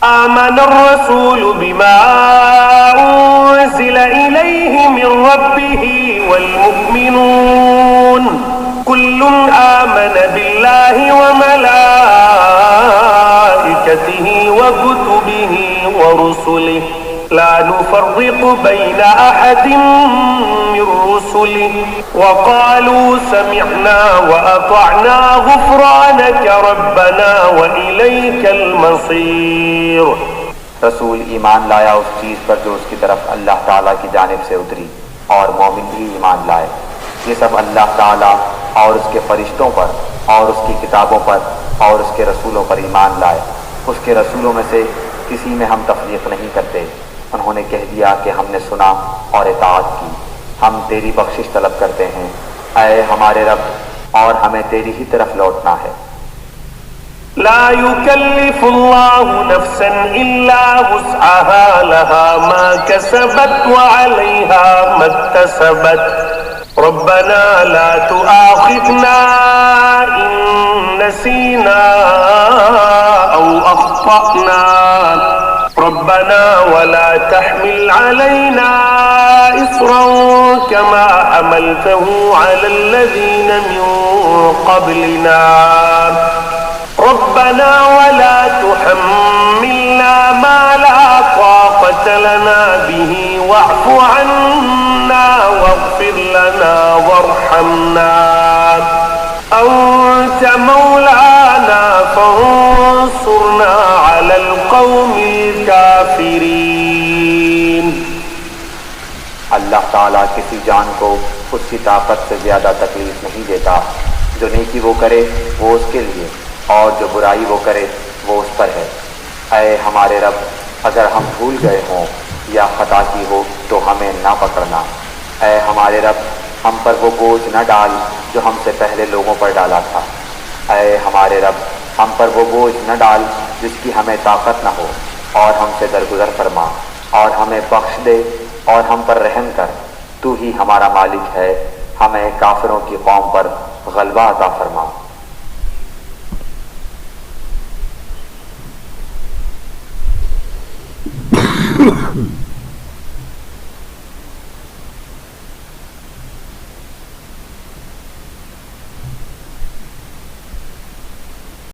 आमनर रसूल बिमा उन्ज़िला इलैहि मिर रब्बिहि वल मुमिनून कुल्लुन आमन बिल्लाहि व मलाइकतिहि व कुतुबिहि व रुसुलिहि ला नुफर्रिकु बैन अहदिन मिर रुसुलिहि व क़ालू समिअना व अतअना गुफ़रानक रब्बना व इलैकल मसीर। रसूल ईमान लाया उस चीज़ पर जो उसकी तरफ अल्लाह ताला की जानिब से उतरी, और मोमिन भी ईमान लाए। ये सब अल्लाह ताला और उसके फरिश्तों पर और उसकी किताबों पर और उसके रसूलों पर ईमान लाए। उसके रसूलों में से किसी में हम तफरीक नहीं करते। उन्होंने कह दिया कि हमने सुना और इताअत की। हम तेरी बख्शिश तलब करते हैं, ऐ हमारे रब, और हमें तेरी ही तरफ लौटना है। ला युकल्लिफुल्लाहु नफ्सन इल्ला वुस्अहा लहा मा कसबत व अलैहा मक्तसबत रब्बना ला तुआखिजना इन नसीना औ अख्तअना रब्बना वला तहमिल अलैना इस्रन कमा हमलतहु अलल्लज़ीन मिन क़ब्लिना रब्बना वला तुहम्मिलना मा ला ताक़त लना बिही वअफ़ु अन्ना वग़फ़िर लना वरहमना अंत मौलाना फंसुरना अलल क़ौमिल काफ़िरीन। अल्लाह ताला किसी जान को उसकी ताकत से ज़्यादा तकलीफ नहीं देता। जो नेकी वो करे वो उसके लिए, और जो बुराई वो करे वो उस पर है। ऐ हमारे रब, अगर हम भूल गए हों या खता की हो तो हमें ना पकड़ना। ऐ हमारे रब, हम पर वो बोझ न डाल जो हमसे पहले लोगों पर डाला था। ऐ हमारे रब, हम पर वो बोझ न डाल जिसकी हमें ताकत न हो, और हमसे दरगुजर फरमा और हमें बख्श दे और हम पर रहम कर। तू ही हमारा मालिक है, हमें काफिरों की कौम पर गलबा अता फरमा।